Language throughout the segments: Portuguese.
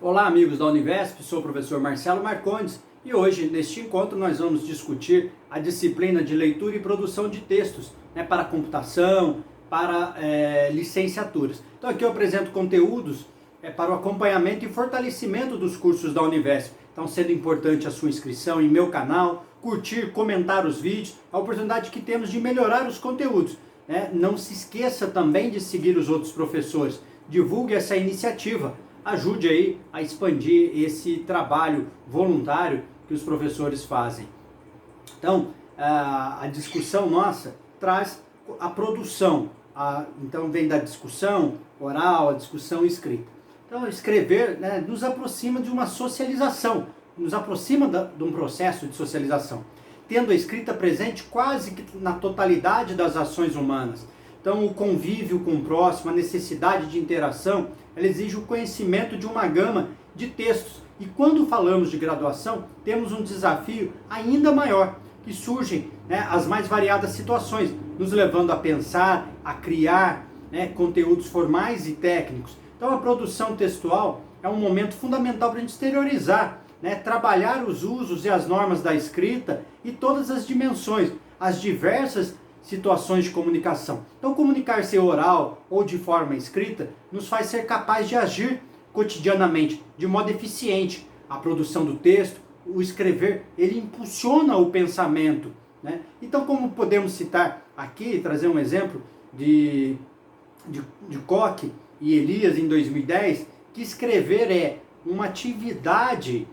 Olá, amigos da Univesp, sou o professor Marcelo Marcondes e hoje, neste encontro, nós vamos discutir a disciplina de leitura e produção de textos, para computação, para licenciaturas. Então aqui eu apresento conteúdos para o acompanhamento e fortalecimento dos cursos da Univesp. Então, sendo importante a sua inscrição em meu canal, curtir, comentar os vídeos, a oportunidade que temos de melhorar os conteúdos. Não se esqueça também de seguir os outros professores, divulgue essa iniciativa. Ajude aí a expandir esse trabalho voluntário que os professores fazem. Então, a discussão nossa traz a produção. Então, vem da discussão oral, a discussão escrita. Então, escrever nos aproxima de uma socialização, nos aproxima de um processo de socialização, tendo a escrita presente quase que na totalidade das ações humanas. Então, o convívio com o próximo, a necessidade de interação, ela exige o conhecimento de uma gama de textos. E quando falamos de graduação, temos um desafio ainda maior, que surgem as mais variadas situações, nos levando a pensar, a criar conteúdos formais e técnicos. Então, a produção textual é um momento fundamental para a gente exteriorizar, trabalhar os usos e as normas da escrita e todas as dimensões, as diversas situações de comunicação. Então, comunicar-se oral ou de forma escrita nos faz ser capaz de agir cotidianamente, de modo eficiente. A produção do texto, o escrever, ele impulsiona o pensamento. Então, como podemos citar aqui, trazer um exemplo de Koch e Elias em 2010, que escrever é uma atividade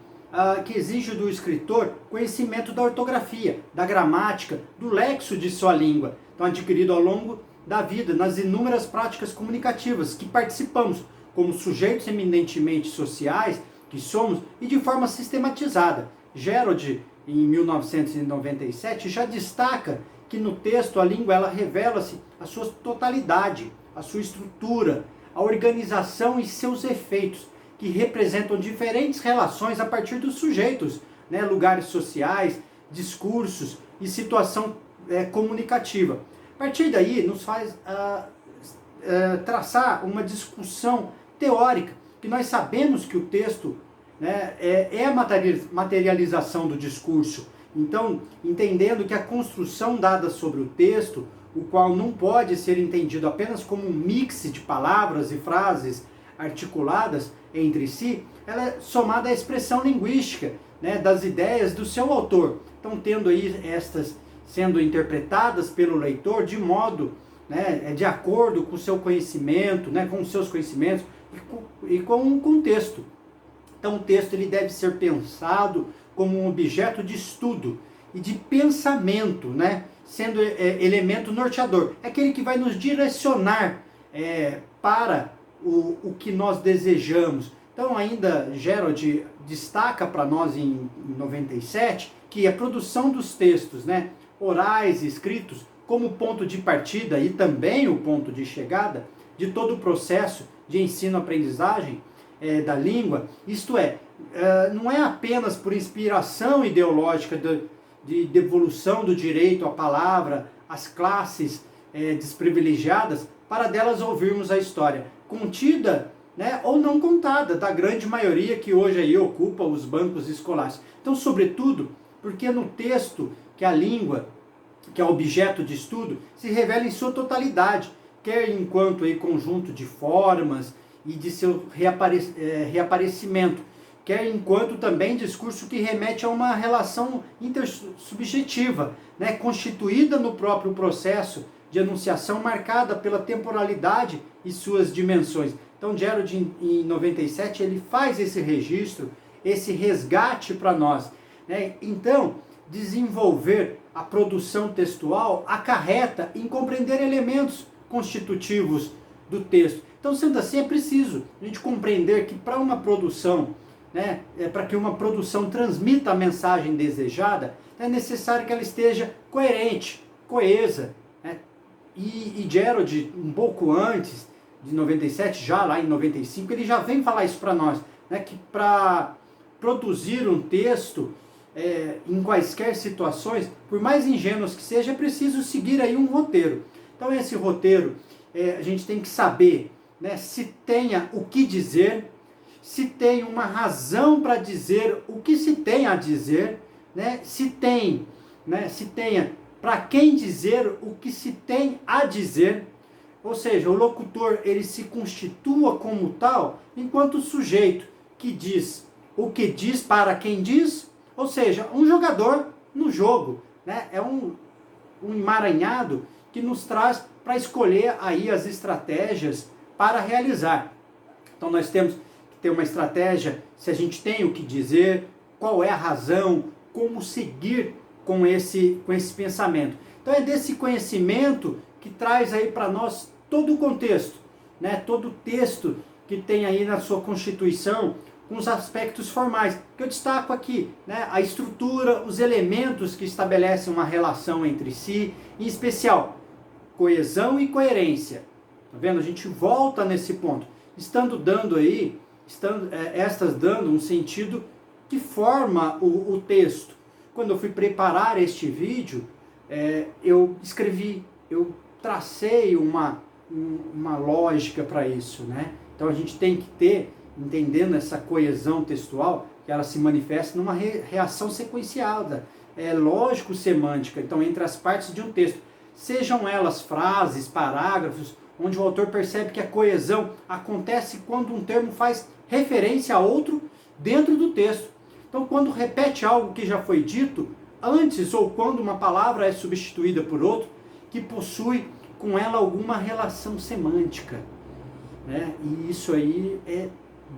que exige do escritor conhecimento da ortografia, da gramática, do lexo de sua língua, então adquirido ao longo da vida, nas inúmeras práticas comunicativas que participamos, como sujeitos eminentemente sociais que somos e de forma sistematizada. Gerold, em 1997, já destaca que no texto a língua ela revela-se a sua totalidade, a sua estrutura, a organização e seus efeitos, que representam diferentes relações a partir dos sujeitos, lugares sociais, discursos e situação comunicativa. A partir daí, nos faz traçar uma discussão teórica, que nós sabemos que o texto é a materialização do discurso. Então, entendendo que a construção dada sobre o texto, o qual não pode ser entendido apenas como um mix de palavras e frases articuladas entre si, ela é somada à expressão linguística das ideias do seu autor. Então, tendo aí estas sendo interpretadas pelo leitor de modo, de acordo com o seu conhecimento, com os seus conhecimentos e com o contexto. Então, o texto ele deve ser pensado como um objeto de estudo e de pensamento, sendo elemento norteador. É aquele que vai nos direcionar para o que nós desejamos. Então, ainda Gerold destaca para nós em 97 que a produção dos textos orais e escritos como ponto de partida e também o ponto de chegada de todo o processo de ensino-aprendizagem da língua, isto não é apenas por inspiração ideológica de devolução do direito à palavra às classes desprivilegiadas, para delas ouvirmos a história contida ou não contada da grande maioria que hoje aí ocupa os bancos escolares. Então, sobretudo, porque no texto que a língua, que é objeto de estudo, se revela em sua totalidade, quer enquanto aí conjunto de formas e de seu reaparecimento, quer enquanto também discurso que remete a uma relação intersubjetiva, constituída no próprio processo de enunciação marcada pela temporalidade e suas dimensões. Então, Gerold, em 97, ele faz esse registro, esse resgate para nós. Então, desenvolver a produção textual acarreta em compreender elementos constitutivos do texto. Então, sendo assim, é preciso a gente compreender que para uma produção, para que uma produção transmita a mensagem desejada, é necessário que ela esteja coerente, coesa. E Gerold, um pouco antes de 97, já lá em 95, ele já vem falar isso para nós, que para produzir um texto em quaisquer situações, por mais ingênuos que seja, é preciso seguir aí um roteiro. Então, esse roteiro, a gente tem que saber se tenha o que dizer, se tem uma razão para dizer o que se tem a dizer, né? Se tenha para quem dizer o que se tem a dizer, ou seja, o locutor ele se constitua como tal, enquanto o sujeito que diz o que diz para quem diz, ou seja, um jogador no jogo, né? É um emaranhado que nos traz para escolher aí as estratégias para realizar. Então nós temos que ter uma estratégia, se a gente tem o que dizer, qual é a razão, como seguir com esse pensamento. Então é desse conhecimento que traz aí para nós todo o contexto, né? Todo o texto que tem aí na sua Constituição, com os aspectos formais, que eu destaco aqui, né? A estrutura, os elementos que estabelecem uma relação entre si, em especial, coesão e coerência. Tá vendo? A gente volta nesse ponto, estas dando um sentido que forma o texto. Quando eu fui preparar este vídeo, eu escrevi, eu tracei uma lógica para isso, né? Então a gente tem que ter, entendendo essa coesão textual, que ela se manifesta numa reação sequenciada, lógico-semântica, então entre as partes de um texto, sejam elas frases, parágrafos, onde o autor percebe que a coesão acontece quando um termo faz referência a outro dentro do texto. Então, quando repete algo que já foi dito antes, ou quando uma palavra é substituída por outra, que possui com ela alguma relação semântica, né? E isso aí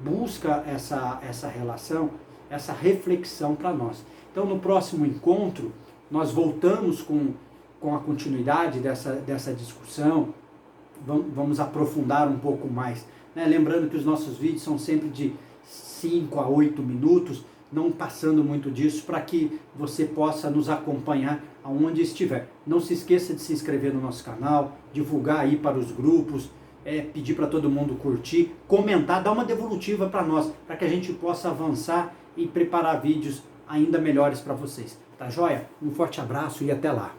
busca essa relação, essa reflexão para nós. Então, no próximo encontro, nós voltamos com a continuidade dessa discussão, vamos aprofundar um pouco mais, né? Lembrando que os nossos vídeos são sempre de 5 a 8 minutos, não passando muito disso, para que você possa nos acompanhar aonde estiver. Não se esqueça de se inscrever no nosso canal, divulgar aí para os grupos, pedir para todo mundo curtir, comentar, dar uma devolutiva para nós, para que a gente possa avançar e preparar vídeos ainda melhores para vocês. Tá joia? Um forte abraço e até lá!